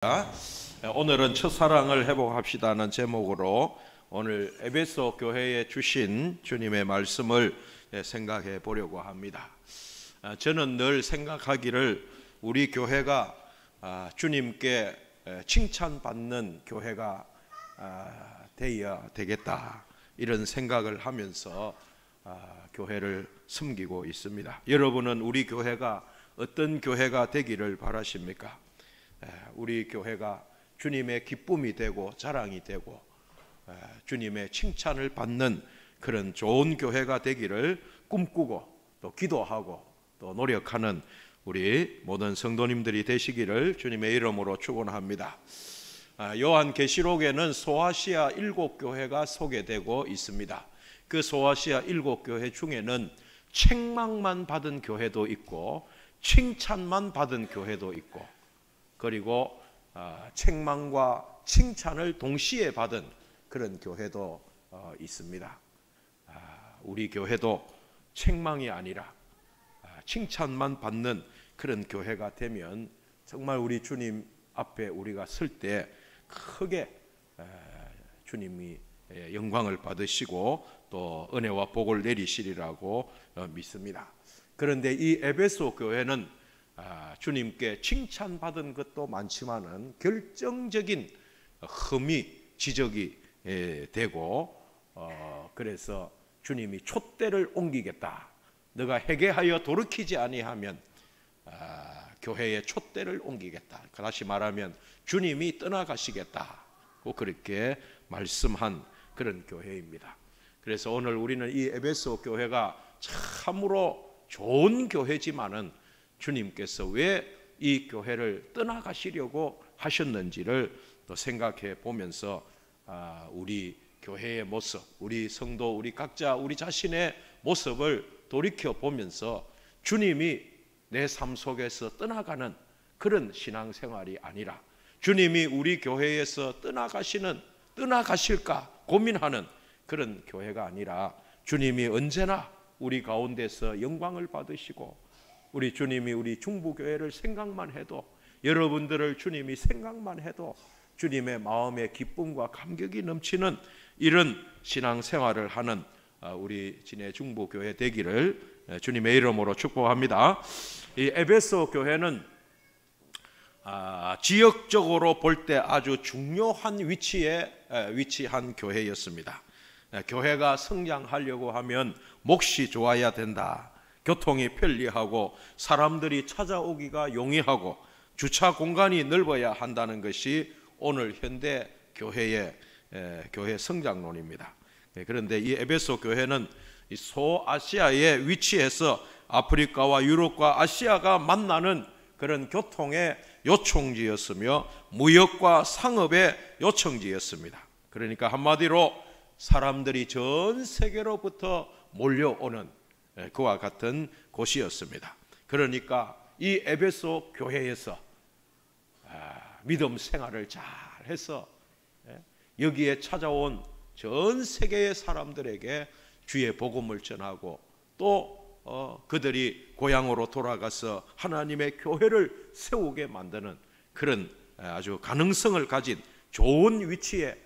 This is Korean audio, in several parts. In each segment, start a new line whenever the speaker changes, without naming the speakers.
오늘은 첫사랑을 회복합시다는 제목으로 오늘 에베소 교회에 주신 주님의 말씀을 생각해 보려고 합니다. 저는 늘 생각하기를 우리 교회가 주님께 칭찬받는 교회가 되어야 되겠다, 이런 생각을 하면서 교회를 섬기고 있습니다. 여러분은 우리 교회가 어떤 교회가 되기를 바라십니까? 우리 교회가 주님의 기쁨이 되고 자랑이 되고 주님의 칭찬을 받는 그런 좋은 교회가 되기를 꿈꾸고 또 기도하고 또 노력하는 우리 모든 성도님들이 되시기를 주님의 이름으로 축원합니다. 요한계시록에는 소아시아 7교회가 소개되고 있습니다. 그 소아시아 7교회 중에는 책망만 받은 교회도 있고 칭찬만 받은 교회도 있고, 그리고 책망과 칭찬을 동시에 받은 그런 교회도 있습니다. 우리 교회도 책망이 아니라 칭찬만 받는 그런 교회가 되면 정말 우리 주님 앞에 우리가 설 때 크게 주님이 영광을 받으시고 또 은혜와 복을 내리시리라고 믿습니다. 그런데 이 에베소 교회는 주님께 칭찬받은 것도 많지만은 결정적인 흠이 지적이 되고, 그래서 주님이 촛대를 옮기겠다, 너가 회개하여 돌이키지 아니하면 교회의 촛대를 옮기겠다, 다시 말하면 주님이 떠나가시겠다고 그렇게 말씀한 그런 교회입니다. 그래서 오늘 우리는 이 에베소 교회가 참으로 좋은 교회지만은 주님께서 왜 이 교회를 떠나가시려고 하셨는지를 또 생각해 보면서 우리 교회의 모습, 우리 성도, 우리 각자 우리 자신의 모습을 돌이켜 보면서 주님이 내 삶 속에서 떠나가는 그런 신앙생활이 아니라 주님이 우리 교회에서 떠나가실까 고민하는 그런 교회가 아니라 주님이 언제나 우리 가운데서 영광을 받으시고, 우리 주님이 우리 중부교회를 생각만 해도, 여러분들을 주님이 생각만 해도 주님의 마음의 기쁨과 감격이 넘치는 이런 신앙생활을 하는 우리 진해 중부교회 되기를 주님의 이름으로 축복합니다. 이 에베소 교회는 지역적으로 볼 때 아주 중요한 위치에 위치한 교회였습니다. 교회가 성장하려고 하면 몫이 좋아야 된다, 교통이 편리하고 사람들이 찾아오기가 용이하고 주차 공간이 넓어야 한다는 것이 오늘 현대 교회의 교회 성장론입니다. 그런데 이 에베소 교회는 소아시아에 위치해서 아프리카와 유럽과 아시아가 만나는 그런 교통의 요청지였으며 무역과 상업의 요청지였습니다. 그러니까 한마디로 사람들이 전 세계로부터 몰려오는 그와 같은 곳이었습니다. 그러니까 이 에베소 교회에서 믿음 생활을 잘 해서 여기에 찾아온 전 세계의 사람들에게 주의 복음을 전하고 또 그들이 고향으로 돌아가서 하나님의 교회를 세우게 만드는 그런 아주 가능성을 가진 좋은 위치에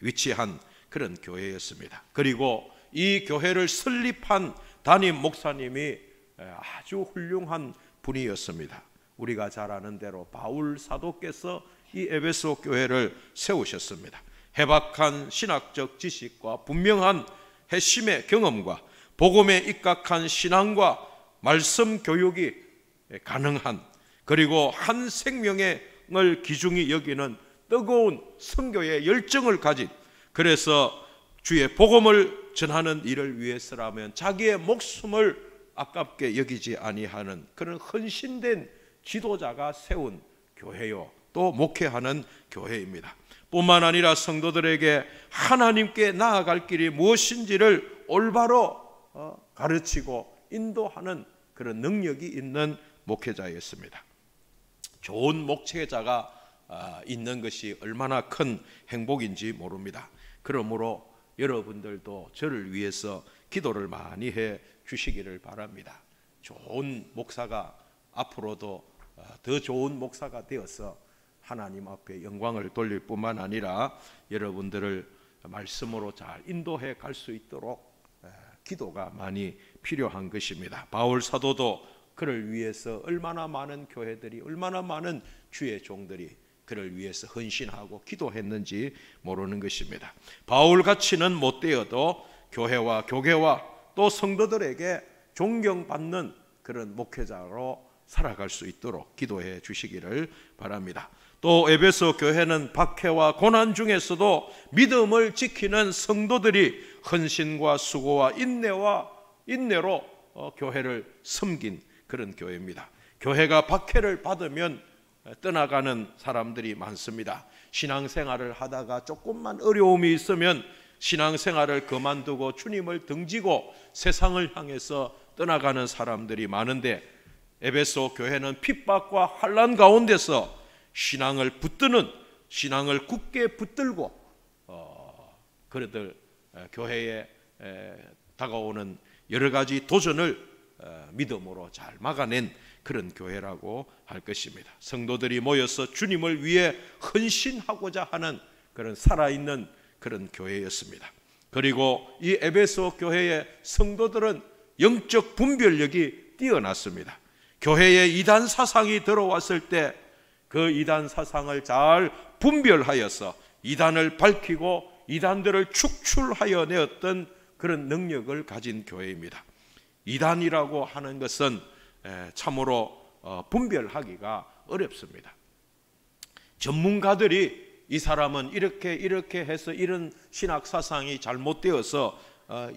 위치한 그런 교회였습니다. 그리고 이 교회를 설립한 담임 목사님이 아주 훌륭한 분이었습니다. 우리가 잘 아는 대로 바울 사도께서 이 에베소 교회를 세우셨습니다. 해박한 신학적 지식과 분명한 핵심의 경험과 복음에 입각한 신앙과 말씀 교육이 가능한, 그리고 한 생명을 기중히 여기는 뜨거운 선교의 열정을 가진, 그래서 주의 복음을 전하는 일을 위해서라면 자기의 목숨을 아깝게 여기지 아니하는 그런 헌신된 지도자가 세운 교회요, 또 목회하는 교회입니다. 뿐만 아니라 성도들에게 하나님께 나아갈 길이 무엇인지를 올바로 가르치고 인도하는 그런 능력이 있는 목회자였습니다. 좋은 목회자가 있는 것이 얼마나 큰 행복인지 모릅니다. 그러므로 여러분들도 저를 위해서 기도를 많이 해 주시기를 바랍니다. 좋은 목사가 앞으로도 더 좋은 목사가 되어서 하나님 앞에 영광을 돌릴 뿐만 아니라 여러분들을 말씀으로 잘 인도해 갈 수 있도록 기도가 많이 필요한 것입니다. 바울 사도도 그를 위해서 얼마나 많은 교회들이, 얼마나 많은 주의 종들이 그를 위해서 헌신하고 기도했는지 모르는 것입니다. 바울같이는 못되어도 교회와 교계와 또 성도들에게 존경받는 그런 목회자로 살아갈 수 있도록 기도해 주시기를 바랍니다. 또 에베소 교회는 박해와 고난 중에서도 믿음을 지키는 성도들이 헌신과 수고와 인내로 교회를 섬긴 그런 교회입니다. 교회가 박해를 받으면 떠나가는 사람들이 많습니다. 신앙생활을 하다가 조금만 어려움이 있으면 신앙생활을 그만두고 주님을 등지고 세상을 향해서 떠나가는 사람들이 많은데, 에베소 교회는 핍박과 환난 가운데서 신앙을 붙드는, 신앙을 굳게 붙들고 그들 교회에 다가오는 여러 가지 도전을 믿음으로 잘 막아낸 그런 교회라고 할 것입니다. 성도들이 모여서 주님을 위해 헌신하고자 하는 그런 살아있는 그런 교회였습니다. 그리고 이 에베소 교회의 성도들은 영적 분별력이 뛰어났습니다. 교회에 이단 사상이 들어왔을 때 그 이단 사상을 잘 분별하여서 이단을 밝히고 이단들을 축출하여 내었던 그런 능력을 가진 교회입니다. 이단이라고 하는 것은 참으로 분별하기가 어렵습니다. 전문가들이 이 사람은 이렇게 해서 이런 신학 사상이 잘못되어서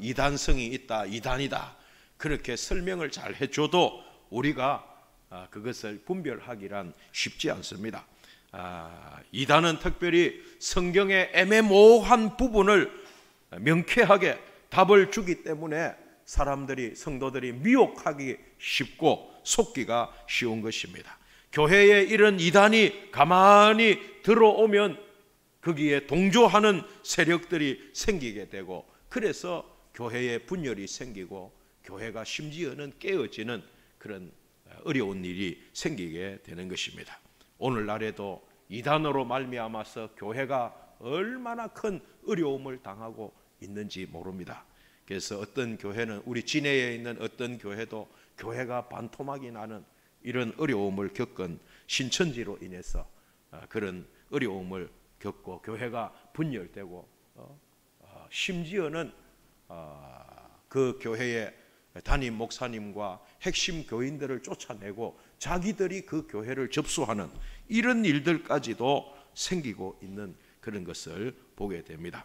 이단성이 있다, 이단이다, 그렇게 설명을 잘 해줘도 우리가 그것을 분별하기란 쉽지 않습니다. 이단은 특별히 성경의 애매모호한 부분을 명쾌하게 답을 주기 때문에 사람들이, 성도들이 미혹하기 쉽고 속기가 쉬운 것입니다. 교회에 이런 이단이 가만히 들어오면 거기에 동조하는 세력들이 생기게 되고, 그래서 교회에 분열이 생기고 교회가 심지어는 깨어지는 그런 어려운 일이 생기게 되는 것입니다. 오늘날에도 이단으로 말미암아서 교회가 얼마나 큰 어려움을 당하고 있는지 모릅니다. 그래서 어떤 교회는, 우리 진해에 있는 어떤 교회도 교회가 반토막이 나는 이런 어려움을 겪은 신천지로 인해서 그런 어려움을 겪고 교회가 분열되고 심지어는 그 교회의 담임 목사님과 핵심 교인들을 쫓아내고 자기들이 그 교회를 접수하는 이런 일들까지도 생기고 있는 그런 것을 보게 됩니다.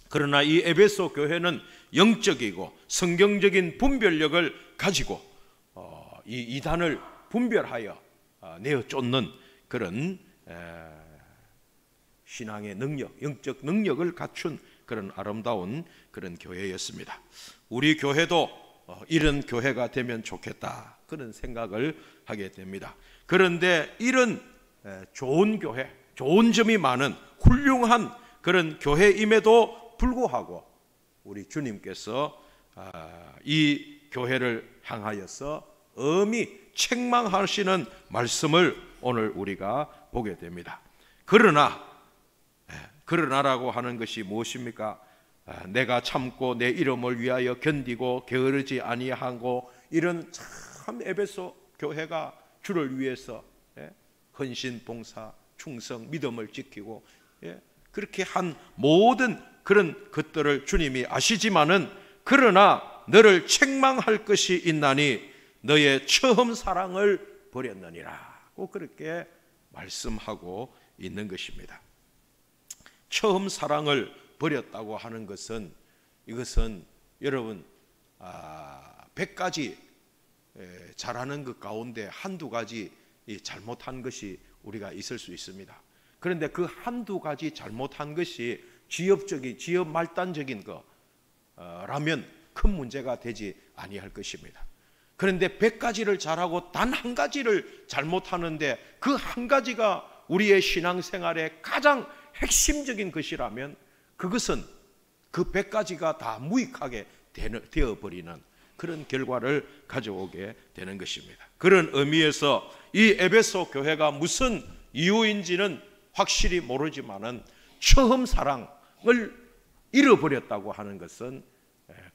그러나 이 에베소 교회는 영적이고 성경적인 분별력을 가지고 이 이단을 분별하여 내어 쫓는 그런 신앙의 능력, 영적 능력을 갖춘 그런 아름다운 그런 교회였습니다. 우리 교회도 이런 교회가 되면 좋겠다, 그런 생각을 하게 됩니다. 그런데 이런 좋은 교회, 좋은 점이 많은 훌륭한 그런 교회임에도 불구하고 우리 주님께서 이 교회를 향하여서 엄히 책망하시는 말씀을 오늘 우리가 보게 됩니다. 그러나라고 하는 것이 무엇입니까? 내가 참고 내 이름을 위하여 견디고 게으르지 아니하고, 이런 참 에베소 교회가 주를 위해서 헌신, 봉사, 충성, 믿음을 지키고 그렇게 한 모든 그런 것들을 주님이 아시지만은, 그러나 너를 책망할 것이 있나니 너의 처음 사랑을 버렸느니라 고 그렇게 말씀하고 있는 것입니다. 처음 사랑을 버렸다고 하는 것은, 이것은 여러분 100가지 잘하는 것 가운데 한두 가지 잘못한 것이 우리가 있을 수 있습니다. 그런데 그 한두 가지 잘못한 것이 지엽 말단적인 거라면 큰 문제가 되지 아니할 것입니다. 그런데 100가지를 잘하고 단 한 가지를 잘못하는데 그 한 가지가 우리의 신앙생활의 가장 핵심적인 것이라면, 그것은 그 100가지가 다 무익하게 되어버리는 그런 결과를 가져오게 되는 것입니다. 그런 의미에서 이 에베소 교회가 무슨 이유인지는 확실히 모르지만은 처음 사랑을 잃어버렸다고 하는 것은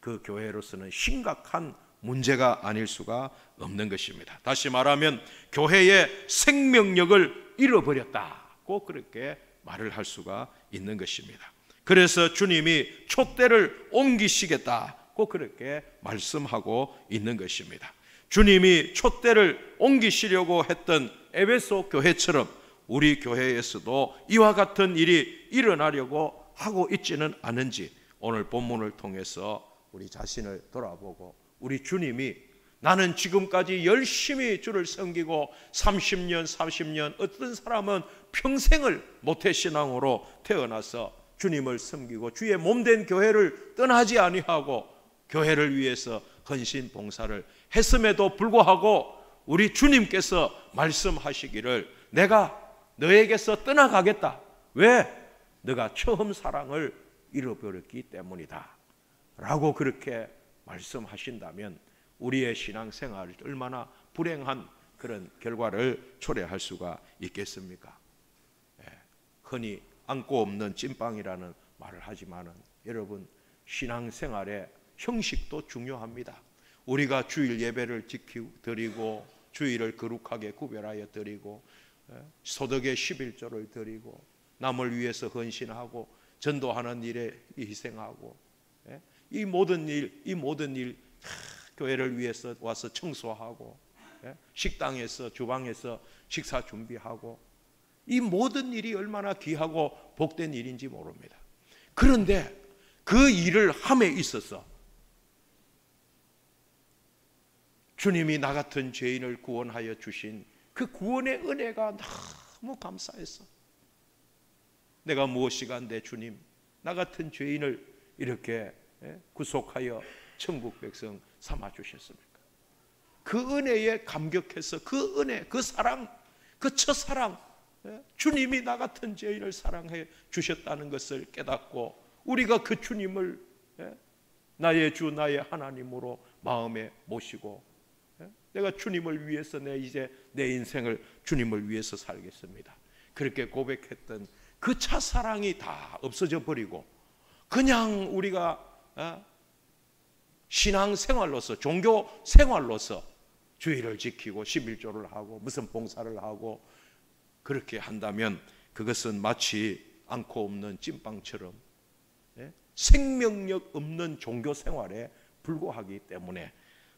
그 교회로서는 심각한 문제가 아닐 수가 없는 것입니다. 다시 말하면 교회의 생명력을 잃어버렸다고 그렇게 말을 할 수가 있는 것입니다. 그래서 주님이 촛대를 옮기시겠다고 그렇게 말씀하고 있는 것입니다. 주님이 촛대를 옮기시려고 했던 에베소 교회처럼 우리 교회에서도 이와 같은 일이 일어나려고 하고 있지는 않은지 오늘 본문을 통해서 우리 자신을 돌아보고 우리 주님이 나는 지금까지 열심히 주를 섬기고 30년, 40년, 어떤 사람은 평생을 모태신앙으로 태어나서 주님을 섬기고 주의 몸된 교회를 떠나지 아니하고 교회를 위해서 헌신 봉사를 했음에도 불구하고 우리 주님께서 말씀하시기를 내가 너에게서 떠나가겠다. 왜? 너가 처음 사랑을 잃어버렸기 때문이다 라고 그렇게 말씀하신다면 우리의 신앙생활 얼마나 불행한 그런 결과를 초래할 수가 있겠습니까? 흔히 안고 없는 찐빵이라는 말을 하지만은 여러분 신앙생활의 형식도 중요합니다. 우리가 주일 예배를 드리고 주일을 거룩하게 구별하여 드리고 소득의 11조를 드리고 남을 위해서 헌신하고 전도하는 일에 희생하고 이 모든 일 교회를 위해서 와서 청소하고 식당에서 주방에서 식사 준비하고 이 모든 일이 얼마나 귀하고 복된 일인지 모릅니다. 그런데 그 일을 함에 있어서 주님이 나 같은 죄인을 구원하여 주신 그 구원의 은혜가 너무 감사해서 내가 무엇이간데 주님 나 같은 죄인을 이렇게 구속하여 천국 백성 삼아 주셨습니까? 그 은혜에 감격해서 그 은혜, 그 사랑, 그 첫사랑 주님이 나 같은 죄인을 사랑해 주셨다는 것을 깨닫고 우리가 그 주님을 나의 주 나의 하나님으로 마음에 모시고 내가 주님을 위해서 이제 내 인생을 주님을 위해서 살겠습니다. 그렇게 고백했던 그 첫사랑이 다 없어져 버리고 그냥 우리가 신앙생활로서 종교 생활로서 주의를 지키고 11조를 하고 무슨 봉사를 하고 그렇게 한다면 그것은 마치 않고 없는 찐빵처럼 생명력 없는 종교 생활에 불과하기 때문에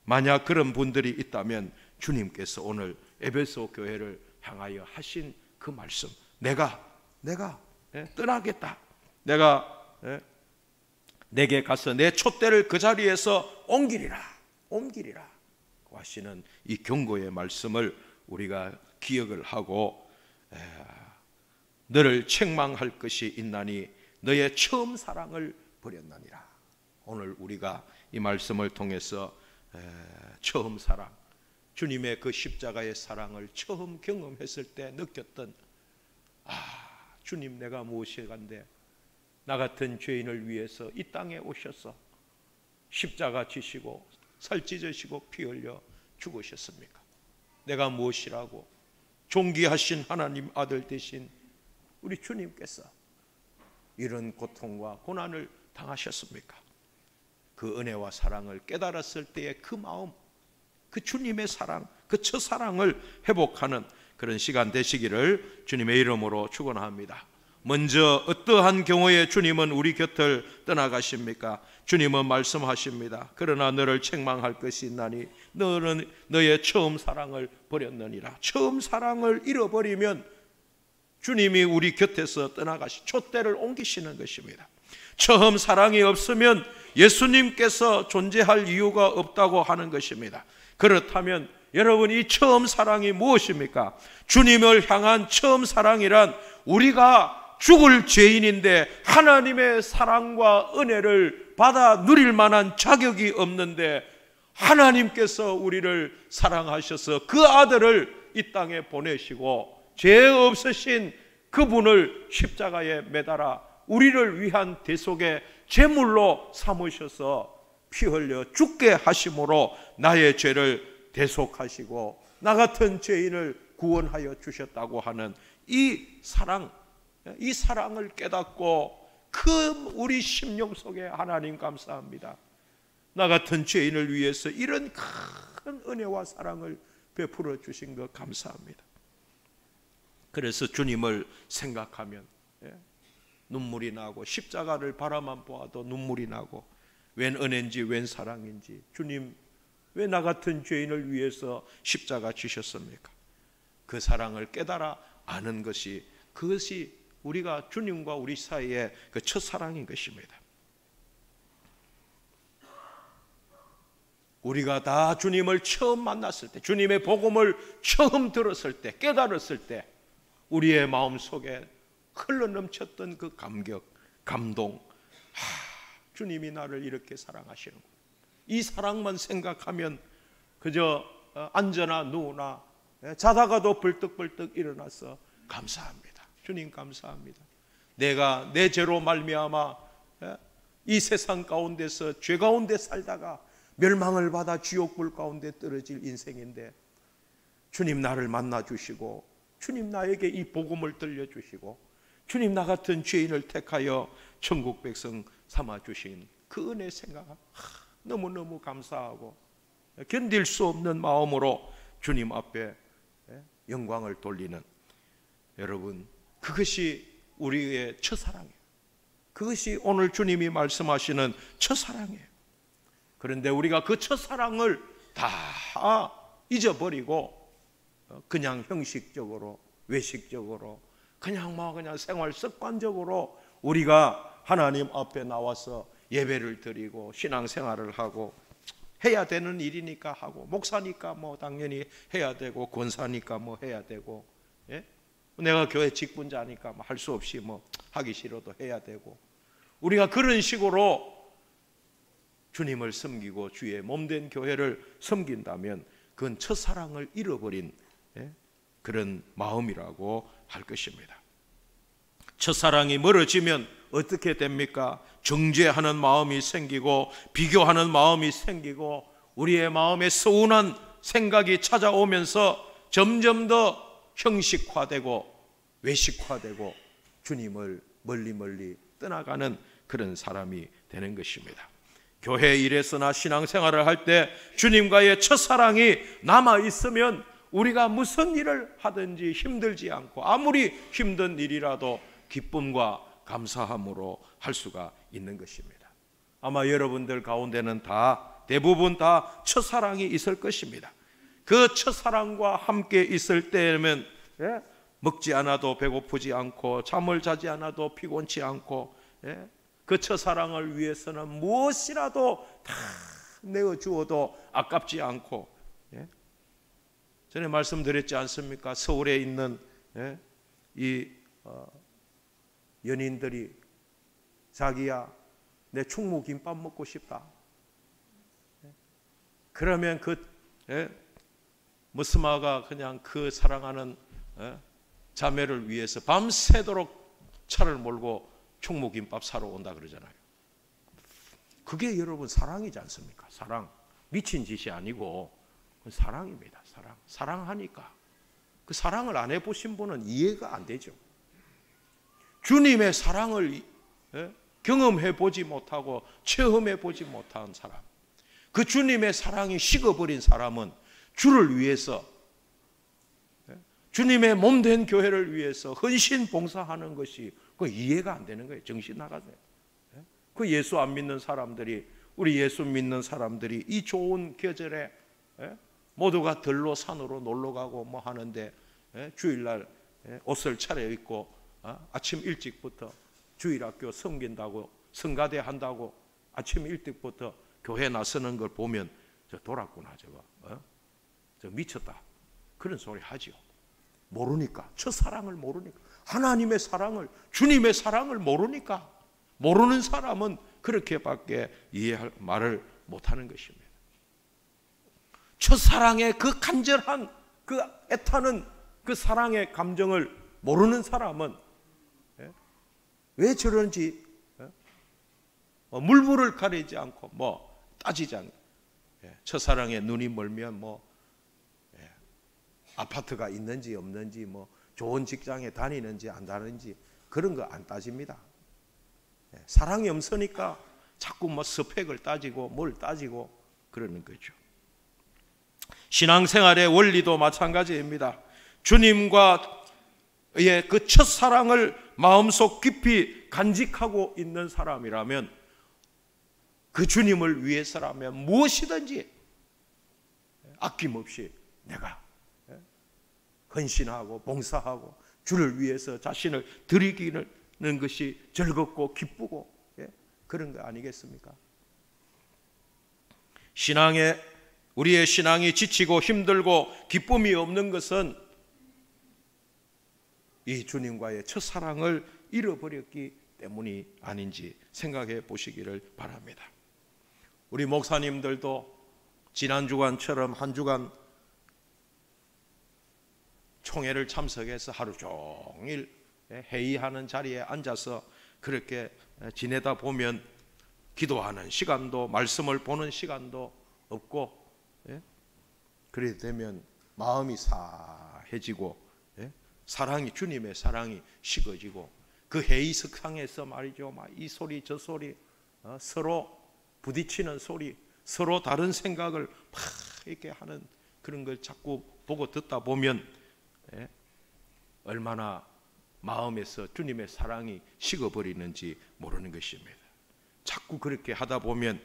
만약 그런 분들이 있다면 주님께서 오늘 에베소 교회를 향하여 하신 그 말씀 내가 떠나겠다. 내가 내게 가서 내 촛대를 그 자리에서 옮기리라 하시는 이 경고의 말씀을 우리가 기억을 하고 너를 책망할 것이 있나니 너의 처음 사랑을 버렸나니라. 오늘 우리가 이 말씀을 통해서 처음 사랑 주님의 그 십자가의 사랑을 처음 경험했을 때 느꼈던 주님 내가 무엇이간데 나 같은 죄인을 위해서 이 땅에 오셔서 십자가 지시고 살 찢으시고 피 흘려 죽으셨습니까? 내가 무엇이라고 존귀하신 하나님 아들 되신 우리 주님께서 이런 고통과 고난을 당하셨습니까? 그 은혜와 사랑을 깨달았을 때의 그 마음, 그 주님의 사랑, 그 첫사랑을 회복하는 그런 시간 되시기를 주님의 이름으로 축원합니다. 먼저 어떠한 경우에 주님은 우리 곁을 떠나가십니까? 주님은 말씀하십니다. 그러나 너를 책망할 것이 있나니 너는 너의 처음 사랑을 버렸느니라. 처음 사랑을 잃어버리면 주님이 우리 곁에서 촛대를 옮기시는 것입니다. 처음 사랑이 없으면 예수님께서 존재할 이유가 없다고 하는 것입니다. 그렇다면 여러분 이 처음 사랑이 무엇입니까? 주님을 향한 처음 사랑이란 우리가 죽을 죄인인데 하나님의 사랑과 은혜를 받아 누릴 만한 자격이 없는데 하나님께서 우리를 사랑하셔서 그 아들을 이 땅에 보내시고 죄 없으신 그분을 십자가에 매달아 우리를 위한 대속의 제물로 삼으셔서 피 흘려 죽게 하심으로 나의 죄를 대속하시고 나 같은 죄인을 구원하여 주셨다고 하는 이 사랑, 이 사랑을 깨닫고 그 우리 심령 속에 하나님 감사합니다. 나 같은 죄인을 위해서 이런 큰 은혜와 사랑을 베풀어 주신 것 감사합니다. 그래서 주님을 생각하면 눈물이 나고 십자가를 바라만 보아도 눈물이 나고 웬 은혜인지 웬 사랑인지 주님 왜 나 같은 죄인을 위해서 십자가 지셨습니까? 그 사랑을 깨달아 아는 것이 그것이 우리가 주님과 우리 사이의 그 첫사랑인 것입니다. 우리가 다 주님을 처음 만났을 때, 주님의 복음을 처음 들었을 때, 깨달았을 때 우리의 마음속에 흘러넘쳤던 그 감격, 감동, 주님이 나를 이렇게 사랑하시는구나. 이 사랑만 생각하면 그저 앉거나 누우나 자다가도 벌떡벌떡 일어나서 감사합니다. 주님 감사합니다. 내가 내 죄로 말미암아 이 세상 가운데서 죄 가운데 살다가 멸망을 받아 지옥불 가운데 떨어질 인생인데 주님 나를 만나주시고 주님 나에게 이 복음을 들려주시고 주님 나 같은 죄인을 택하여 천국 백성 삼아주신 그 은혜 생각 너무너무 감사하고 견딜 수 없는 마음으로 주님 앞에 영광을 돌리는 여러분, 그것이 우리의 첫사랑이에요. 그것이 오늘 주님이 말씀하시는 첫사랑이에요. 그런데 우리가 그 첫사랑을 다 잊어버리고 그냥 형식적으로 외식적으로 그냥 생활 습관적으로 우리가 하나님 앞에 나와서 예배를 드리고 신앙생활을 하고 해야 되는 일이니까 하고 목사니까 뭐 당연히 해야 되고 권사니까 뭐 해야 되고 내가 교회 직분자니까 뭐 할 수 없이 뭐 하기 싫어도 해야 되고 우리가 그런 식으로 주님을 섬기고 주의 몸된 교회를 섬긴다면 그건 첫사랑을 잃어버린 그런 마음이라고 할 것입니다. 첫사랑이 멀어지면 어떻게 됩니까? 정죄하는 마음이 생기고 비교하는 마음이 생기고 우리의 마음에 서운한 생각이 찾아오면서 점점 더 형식화되고 외식화되고 주님을 멀리 떠나가는 그런 사람이 되는 것입니다. 교회 일에서나 신앙생활을 할 때 주님과의 첫사랑이 남아있으면 우리가 무슨 일을 하든지 힘들지 않고 아무리 힘든 일이라도 기쁨과 감사함으로 할 수가 있는 것입니다. 아마 여러분들 가운데는 대부분 다 첫사랑이 있을 것입니다. 그 첫사랑과 함께 있을 때면 먹지 않아도 배고프지 않고 잠을 자지 않아도 피곤치 않고 그 첫사랑을 위해서는 무엇이라도 다 내어주어도 아깝지 않고 전에 말씀드렸지 않습니까? 서울에 있는 이 연인들이 자기야 내 충무김밥 먹고 싶다. 그러면 그 머스마가 그냥 그 사랑하는 자매를 위해서 밤새도록 차를 몰고 충무김밥 사러 온다 그러잖아요. 그게 여러분 사랑이지 않습니까? 사랑. 미친 짓이 아니고 사랑입니다. 사랑하니까. 그 사랑을 안 해보신 분은 이해가 안 되죠. 주님의 사랑을 경험해 보지 못하고 체험해 보지 못한 사람, 그 주님의 사랑이 식어버린 사람은 주를 위해서 주님의 몸된 교회를 위해서 헌신 봉사하는 것이 그 이해가 안 되는 거예요. 정신 나가세요. 그 예수 안 믿는 사람들이 우리 예수 믿는 사람들이 이 좋은 계절에 모두가 들로 산으로 놀러 가고 뭐 하는데 주일날 옷을 차려입고 아침 일찍부터 주일학교 섬긴다고 성가대 한다고 아침 일찍부터 교회 나서는 걸 보면 저 돌았구나 저 미쳤다 그런 소리 하죠. 모르니까 첫사랑을 모르니까 하나님의 사랑을 주님의 사랑을 모르니까 모르는 사람은 그렇게밖에 이해할 말을 못하는 것입니다. 첫사랑의 그 간절한 그 애타는 그 사랑의 감정을 모르는 사람은 왜 저런지 물불을 가리지 않고 뭐 따지지 않고 첫사랑에 눈이 멀면 뭐 아파트가 있는지 없는지 뭐 좋은 직장에 다니는지 안 다니는지 그런 거 안 따집니다. 사랑이 없으니까 자꾸 뭐 스펙을 따지고 뭘 따지고 그러는 거죠. 신앙생활의 원리도 마찬가지입니다. 주님과의 그 첫사랑을 마음속 깊이 간직하고 있는 사람이라면, 그 주님을 위해서라면 무엇이든지 아낌없이 내가 헌신하고 봉사하고 주를 위해서 자신을 드리기는 것이 즐겁고 기쁘고 그런 거 아니겠습니까? 우리의 신앙이 지치고 힘들고 기쁨이 없는 것은 이 주님과의 첫사랑을 잃어버렸기 때문이 아닌지 생각해 보시기를 바랍니다. 우리 목사님들도 지난 주간처럼 한 주간 총회를 참석해서 하루 종일 회의하는 자리에 앉아서 그렇게 지내다 보면 기도하는 시간도, 말씀을 보는 시간도 없고, 그렇게 되면 마음이 사해지고 사랑이, 주님의 사랑이 식어지고, 그 회의석상에서 말이죠, 이 소리 저 소리, 서로 부딪히는 소리, 서로 다른 생각을 막 이렇게 하는 그런 걸 자꾸 보고 듣다 보면 얼마나 마음에서 주님의 사랑이 식어버리는지 모르는 것입니다. 자꾸 그렇게 하다 보면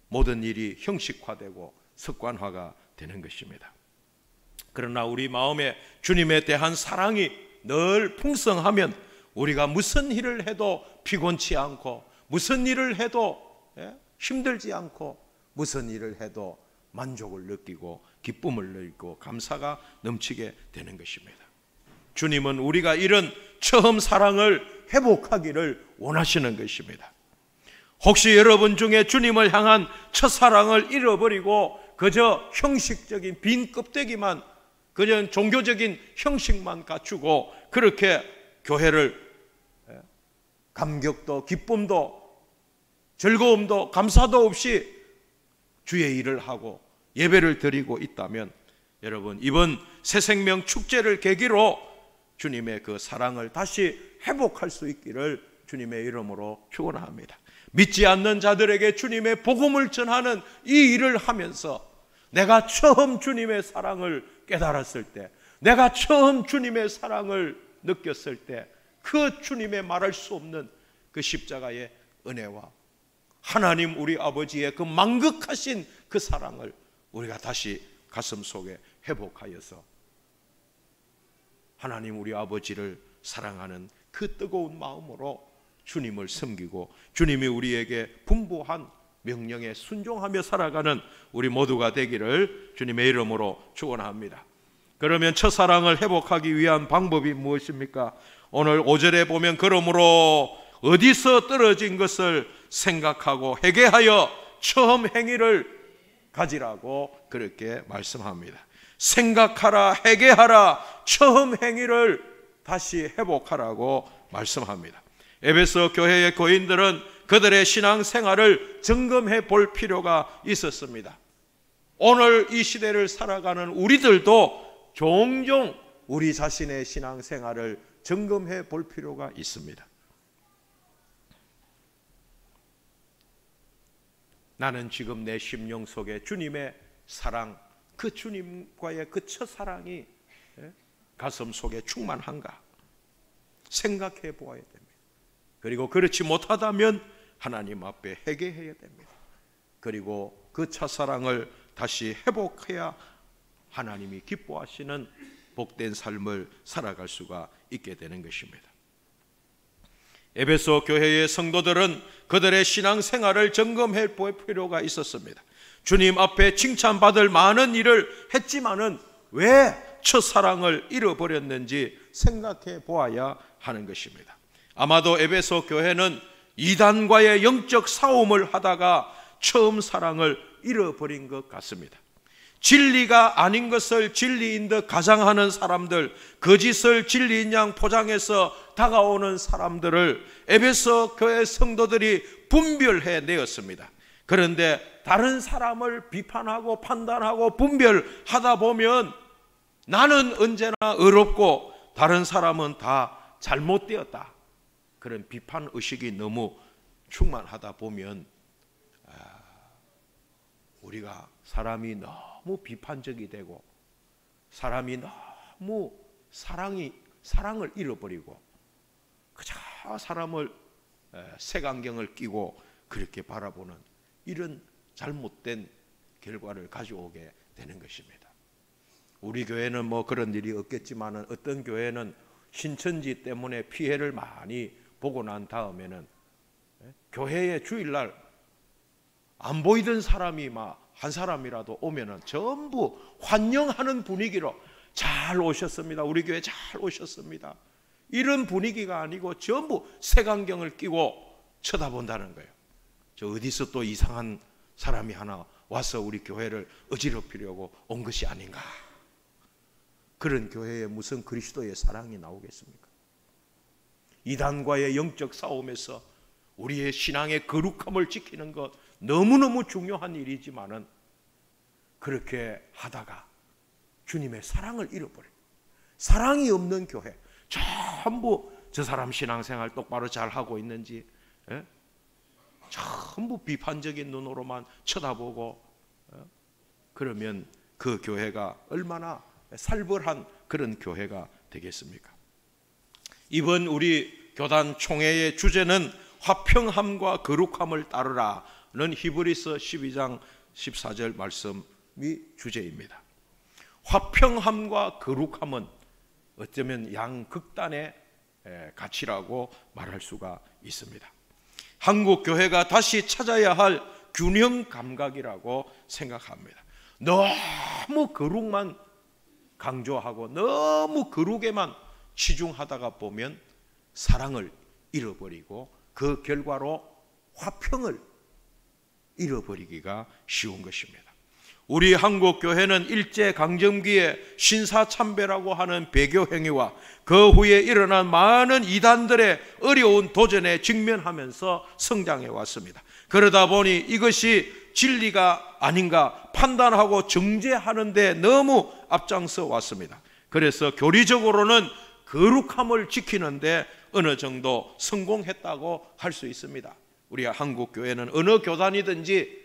모든 일이 형식화되고 습관화가 되는 것입니다. 그러나 우리 마음에 주님에 대한 사랑이 늘 풍성하면 우리가 무슨 일을 해도 피곤치 않고, 무슨 일을 해도 힘들지 않고, 무슨 일을 해도 만족을 느끼고 기쁨을 느끼고 감사가 넘치게 되는 것입니다. 주님은 우리가 이런 처음 사랑을 회복하기를 원하시는 것입니다. 혹시 여러분 중에 주님을 향한 첫사랑을 잃어버리고 그저 형식적인 빈 껍데기만, 그저 종교적인 형식만 갖추고 그렇게 교회를 감격도 기쁨도 즐거움도 감사도 없이 주의 일을 하고 예배를 드리고 있다면, 여러분 이번 새생명 축제를 계기로 주님의 그 사랑을 다시 회복할 수 있기를 주님의 이름으로 축원합니다. 믿지 않는 자들에게 주님의 복음을 전하는 이 일을 하면서 내가 처음 주님의 사랑을 깨달았을 때, 내가 처음 주님의 사랑을 느꼈을 때, 그 주님의 말할 수 없는 그 십자가의 은혜와 하나님 우리 아버지의 그 만극하신 그 사랑을 우리가 다시 가슴 속에 회복하여서 하나님 우리 아버지를 사랑하는 그 뜨거운 마음으로 주님을 섬기고 주님이 우리에게 분부한 명령에 순종하며 살아가는 우리 모두가 되기를 주님의 이름으로 축원합니다. 그러면 첫사랑을 회복하기 위한 방법이 무엇입니까? 오늘 5절에 보면 그러므로 어디서 떨어진 것을 생각하고 회개하여 처음 행위를 가지라고 그렇게 말씀합니다. 생각하라, 회개하라, 처음 행위를 다시 회복하라고 말씀합니다. 에베소 교회의 교인들은 그들의 신앙생활을 점검해 볼 필요가 있었습니다. 오늘 이 시대를 살아가는 우리들도 종종 우리 자신의 신앙생활을 점검해 볼 필요가 있습니다. 나는 지금 내 심령 속에 주님의 사랑, 그 주님과의 그 첫사랑이 가슴 속에 충만한가 생각해 보아야 됩니다. 그리고 그렇지 못하다면 하나님 앞에 회개해야 됩니다. 그리고 그 첫사랑을 다시 회복해야 하나님이 기뻐하시는 복된 삶을 살아갈 수가 있게 되는 것입니다. 에베소 교회의 성도들은 그들의 신앙생활을 점검해 볼 필요가 있었습니다. 주님 앞에 칭찬받을 많은 일을 했지만은 왜 첫사랑을 잃어버렸는지 생각해 보아야 하는 것입니다. 아마도 에베소 교회는 이단과의 영적 싸움을 하다가 처음 사랑을 잃어버린 것 같습니다. 진리가 아닌 것을 진리인 듯 가장하는 사람들, 거짓을 진리인 양 포장해서 다가오는 사람들을 에베소 교회 성도들이 분별해 내었습니다. 그런데 다른 사람을 비판하고 판단하고 분별하다 보면 나는 언제나 어렵고 다른 사람은 다 잘못되었다, 그런 비판 의식이 너무 충만하다 보면 우리가 사람이 너무 비판적이 되고 사람이 너무 사랑을 잃어버리고 그저 사람을 색안경을 끼고 그렇게 바라보는 이런 잘못된 결과를 가져오게 되는 것입니다. 우리 교회는 뭐 그런 일이 없겠지만 어떤 교회는 신천지 때문에 피해를 많이 보고 난 다음에는 교회에 주일날 안 보이던 사람이 막 한 사람이라도 오면은 전부 환영하는 분위기로 잘 오셨습니다, 우리 교회 잘 오셨습니다, 이런 분위기가 아니고 전부 색안경을 끼고 쳐다본다는 거예요. 저 어디서 또 이상한 사람이 하나 와서 우리 교회를 어지럽히려고 온 것이 아닌가. 그런 교회에 무슨 그리스도의 사랑이 나오겠습니까? 이단과의 영적 싸움에서 우리의 신앙의 거룩함을 지키는 것 너무너무 중요한 일이지만은 그렇게 하다가 주님의 사랑을 잃어버려요. 사랑이 없는 교회, 전부 저 사람 신앙생활 똑바로 잘 하고 있는지 전부 비판적인 눈으로만 쳐다보고 그러면 그 교회가 얼마나 살벌한 그런 교회가 되겠습니까? 이번 우리 교단 총회의 주제는 화평함과 거룩함을 따르라는 히브리서 12장 14절 말씀이 주제입니다. 화평함과 거룩함은 어쩌면 양극단의 가치라고 말할 수가 있습니다. 한국 교회가 다시 찾아야 할 균형 감각이라고 생각합니다. 너무 거룩만 강조하고 너무 거룩에만 치중하다가 보면 사랑을 잃어버리고 그 결과로 화평을 잃어버리기가 쉬운 것입니다. 우리 한국 교회는 일제강점기에 신사참배라고 하는 배교 행위와 그 후에 일어난 많은 이단들의 어려운 도전에 직면하면서 성장해 왔습니다. 그러다 보니 이것이 진리가 아닌가 판단하고 정죄하는 데 너무 앞장서 왔습니다. 그래서 교리적으로는 거룩함을 지키는데 어느 정도 성공했다고 할 수 있습니다. 우리 한국 교회는 어느 교단이든지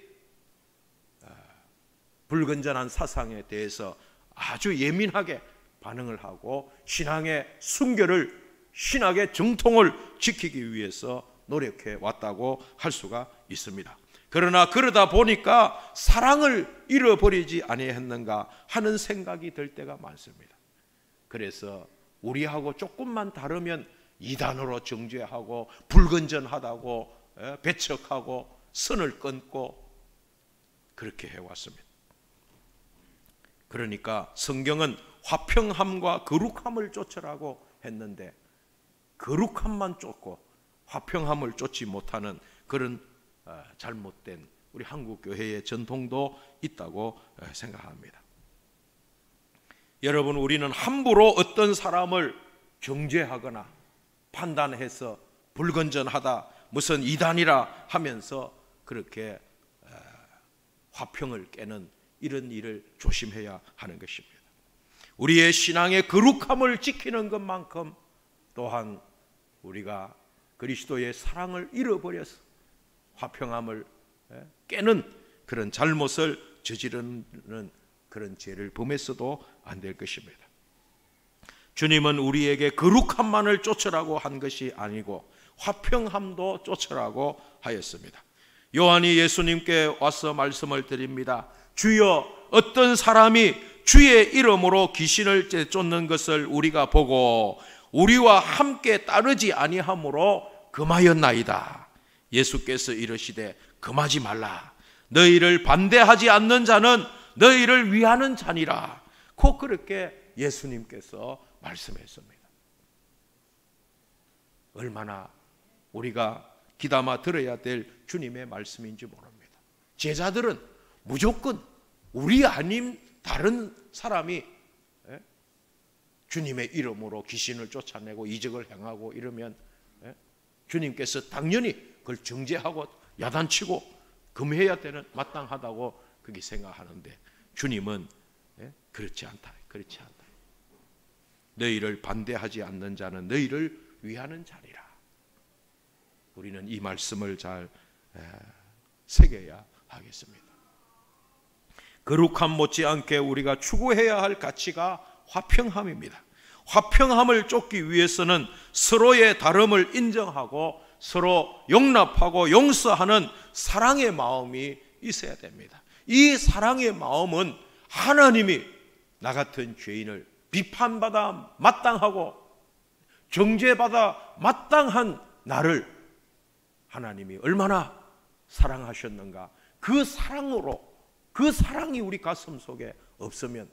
불건전한 사상에 대해서 아주 예민하게 반응을 하고 신앙의 순결을, 신학의 정통을 지키기 위해서 노력해 왔다고 할 수가 있습니다. 그러나 그러다 보니까 사랑을 잃어버리지 아니했는가 하는 생각이 들 때가 많습니다. 그래서 우리하고 조금만 다르면 이단으로 정죄하고 불건전하다고 배척하고 선을 끊고 그렇게 해왔습니다. 그러니까 성경은 화평함과 거룩함을 쫓으라고 했는데 거룩함만 쫓고 화평함을 쫓지 못하는 그런 잘못된 우리 한국 교회의 전통도 있다고 생각합니다. 여러분, 우리는 함부로 어떤 사람을 정죄하거나 판단해서 불건전하다, 무슨 이단이라 하면서 그렇게 화평을 깨는 이런 일을 조심해야 하는 것입니다. 우리의 신앙의 거룩함을 지키는 것만큼 또한 우리가 그리스도의 사랑을 잃어버려서 화평함을 깨는 그런 잘못을 저지르는 그런 죄를 범해서도 안 될 것입니다. 주님은 우리에게 거룩함만을 쫓으라고 한 것이 아니고 화평함도 쫓으라고 하였습니다. 요한이 예수님께 와서 말씀을 드립니다. 주여, 어떤 사람이 주의 이름으로 귀신을 쫓는 것을 우리가 보고 우리와 함께 따르지 아니하므로 금하였나이다. 예수께서 이르시되 금하지 말라. 너희를 반대하지 않는 자는 너희를 위하는 자니라. 꼭 그렇게 예수님께서 말씀했습니다. 얼마나 우리가 귀담아 들어야 될 주님의 말씀인지 모릅니다. 제자들은 무조건 우리 아닌 다른 사람이 주님의 이름으로 귀신을 쫓아내고 이적을 행하고 이러면 주님께서 당연히 그걸 정죄하고 야단치고 금해야 되는 마땅하다고 그렇게 생각하는데 주님은 그렇지 않다. 그렇지 않다. 너희를 반대하지 않는 자는 너희를 위하는 자리라. 우리는 이 말씀을 잘 새겨야 하겠습니다. 거룩함 못지않게 우리가 추구해야 할 가치가 화평함입니다. 화평함을 쫓기 위해서는 서로의 다름을 인정하고 서로 용납하고 용서하는 사랑의 마음이 있어야 됩니다. 이 사랑의 마음은 하나님이 나 같은 죄인을 비판받아 마땅하고 정죄받아 마땅한 나를 하나님이 얼마나 사랑하셨는가, 그 사랑으로, 그 사랑이 우리 가슴 속에 없으면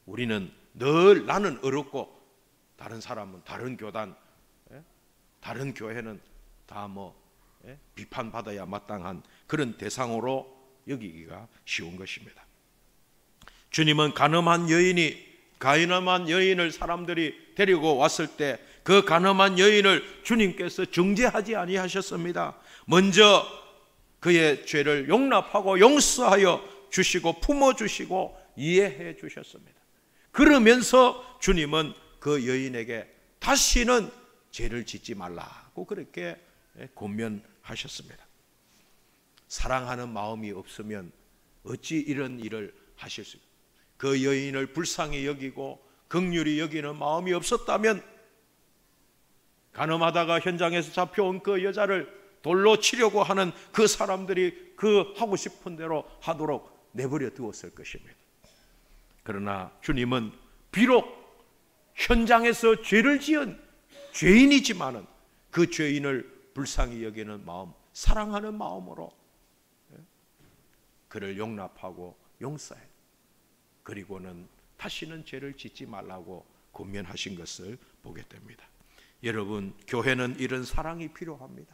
우리는 늘 나는 어렵고 다른 사람은, 다른 교단, 다른 교회는 다 비판받아야 마땅한 그런 대상으로 여기기가 쉬운 것입니다. 주님은 가늠한 여인을 사람들이 데리고 왔을 때 그 가늠한 여인을 주님께서 정죄하지 아니하셨습니다. 먼저 그의 죄를 용납하고 용서하여 주시고 품어주시고 이해해 주셨습니다. 그러면서 주님은 그 여인에게 다시는 죄를 짓지 말라고 그렇게 권면하셨습니다. 사랑하는 마음이 없으면 어찌 이런 일을 하실 수 있습니까? 그 여인을 불쌍히 여기고 긍휼히 여기는 마음이 없었다면 간음하다가 현장에서 잡혀온 그 여자를 돌로 치려고 하는 그 사람들이 그 하고 싶은 대로 하도록 내버려 두었을 것입니다. 그러나 주님은 비록 현장에서 죄를 지은 죄인이지만은 그 죄인을 불쌍히 여기는 마음, 사랑하는 마음으로 그를 용납하고 용서해, 그리고는 다시는 죄를 짓지 말라고 권면하신 것을 보게 됩니다. 여러분, 교회는 이런 사랑이 필요합니다.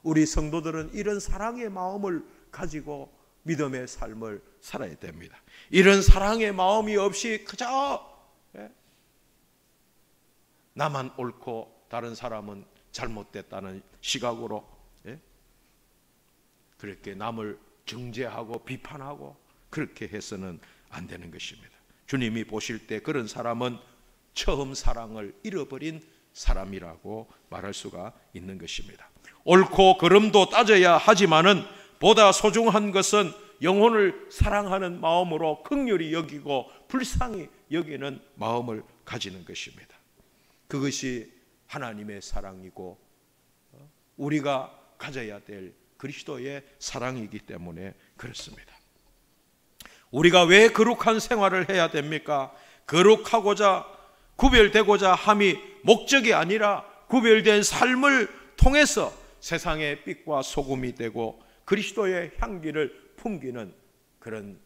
우리 성도들은 이런 사랑의 마음을 가지고 믿음의 삶을 살아야 됩니다. 이런 사랑의 마음이 없이 그저 나만 옳고 다른 사람은 잘못됐다는 시각으로 그렇게 남을 정죄하고 비판하고 그렇게 해서는 안 되는 것입니다. 주님이 보실 때 그런 사람은 처음 사랑을 잃어버린 사람이라고 말할 수가 있는 것입니다. 옳고 그름도 따져야 하지만은 보다 소중한 것은 영혼을 사랑하는 마음으로 긍휼히 여기고 불쌍히 여기는 마음을 가지는 것입니다. 그것이 하나님의 사랑이고 우리가 가져야 될 그리스도의 사랑이기 때문에 그렇습니다. 우리가 왜 거룩한 생활을 해야 됩니까? 거룩하고자 구별되고자 함이 목적이 아니라 구별된 삶을 통해서 세상의 빛과 소금이 되고 그리스도의 향기를 풍기는 그런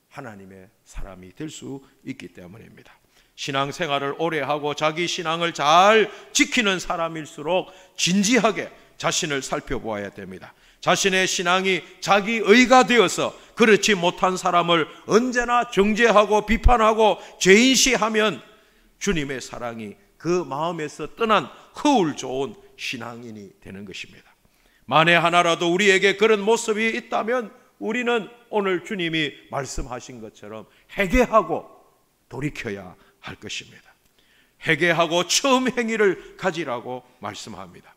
하나님의 사람이 될 수 있기 때문입니다. 신앙생활을 오래 하고 자기 신앙을 잘 지키는 사람일수록 진지하게 자신을 살펴보아야 됩니다. 자신의 신앙이 자기 의가 되어서 그렇지 못한 사람을 언제나 정죄하고 비판하고 죄인시하면 주님의 사랑이 그 마음에서 떠난 허울 좋은 신앙인이 되는 것입니다. 만에 하나라도 우리에게 그런 모습이 있다면 우리는 오늘 주님이 말씀하신 것처럼 회개하고 돌이켜야 할 것입니다. 회개하고 처음 행위를 가지라고 말씀합니다.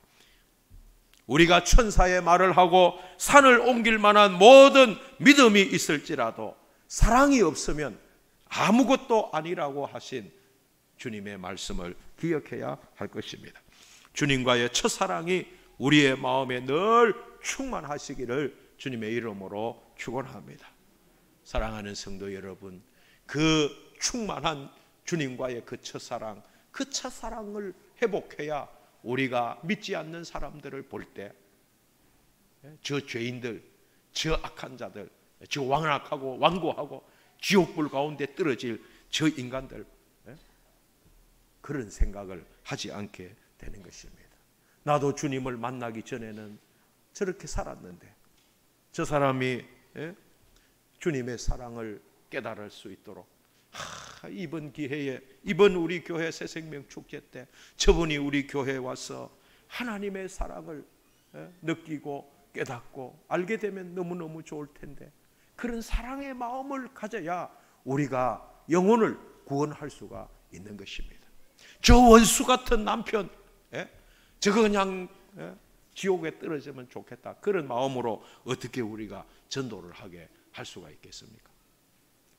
우리가 천사의 말을 하고 산을 옮길 만한 모든 믿음이 있을지라도 사랑이 없으면 아무것도 아니라고 하신 주님의 말씀을 기억해야 할 것입니다. 주님과의 첫사랑이 우리의 마음에 늘 충만하시기를 주님의 이름으로 축원합니다. 사랑하는 성도 여러분, 그 충만한 주님과의 그 첫사랑을 회복해야 우리가 믿지 않는 사람들을 볼 때 저 죄인들, 저 악한 자들, 저 완악하고 완고하고 지옥불 가운데 떨어질 저 인간들, 그런 생각을 하지 않게 되는 것입니다. 나도 주님을 만나기 전에는 저렇게 살았는데 저 사람이 주님의 사랑을 깨달을 수 있도록 이번 기회에, 이번 우리 교회 새생명 축제 때 저분이 우리 교회에 와서 하나님의 사랑을 느끼고 깨닫고 알게 되면 너무너무 좋을 텐데, 그런 사랑의 마음을 가져야 우리가 영혼을 구원할 수가 있는 것입니다. 저 원수 같은 남편, 저거 그냥 지옥에 떨어지면 좋겠다, 그런 마음으로 어떻게 우리가 전도를 하게 할 수가 있겠습니까?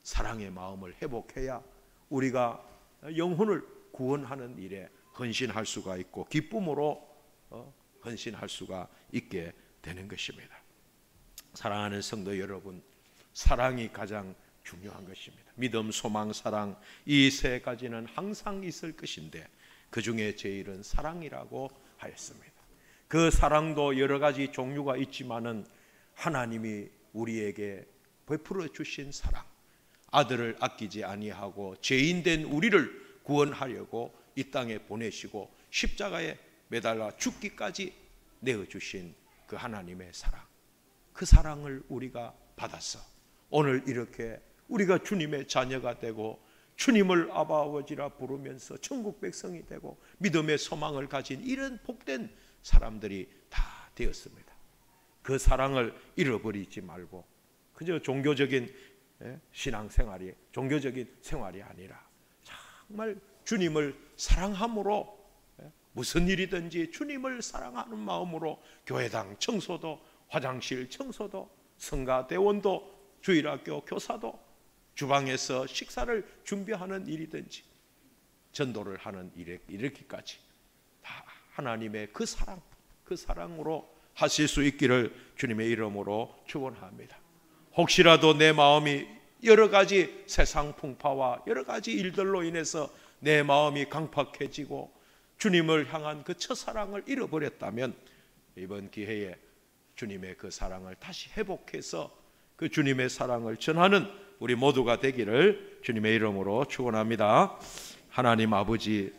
사랑의 마음을 회복해야 우리가 영혼을 구원하는 일에 헌신할 수가 있고 기쁨으로 헌신할 수가 있게 되는 것입니다. 사랑하는 성도 여러분, 사랑이 가장 중요한 것입니다. 믿음, 소망, 사랑, 이 세 가지는 항상 있을 것인데 그 중에 제일은 사랑이라고 하였습니다. 그 사랑도 여러 가지 종류가 있지만은 하나님이 우리에게 베풀어 주신 사랑, 아들을 아끼지 아니하고 죄인된 우리를 구원하려고 이 땅에 보내시고 십자가에 매달아 죽기까지 내어주신 그 하나님의 사랑, 그 사랑을 우리가 받아서 오늘 이렇게 우리가 주님의 자녀가 되고 주님을 아바 아버지라 부르면서 천국 백성이 되고 믿음의 소망을 가진 이런 복된 사람들이 다 되었습니다. 그 사랑을 잃어버리지 말고 그저 종교적인 신앙생활이, 종교적인 생활이 아니라 정말 주님을 사랑함으로 무슨 일이든지 주님을 사랑하는 마음으로 교회당 청소도, 화장실 청소도, 성가대원도, 주일학교 교사도, 주방에서 식사를 준비하는 일이든지 전도를 하는 일에 이르기까지 다 하나님의 그 사랑, 그 사랑으로 하실 수 있기를 주님의 이름으로 축원합니다. 혹시라도 내 마음이 여러 가지 세상 풍파와 여러 가지 일들로 인해서 내 마음이 강팍해지고 주님을 향한 그 첫사랑을 잃어버렸다면 이번 기회에 주님의 그 사랑을 다시 회복해서 그 주님의 사랑을 전하는 우리 모두가 되기를 주님의 이름으로 축원합니다. 하나님 아버지,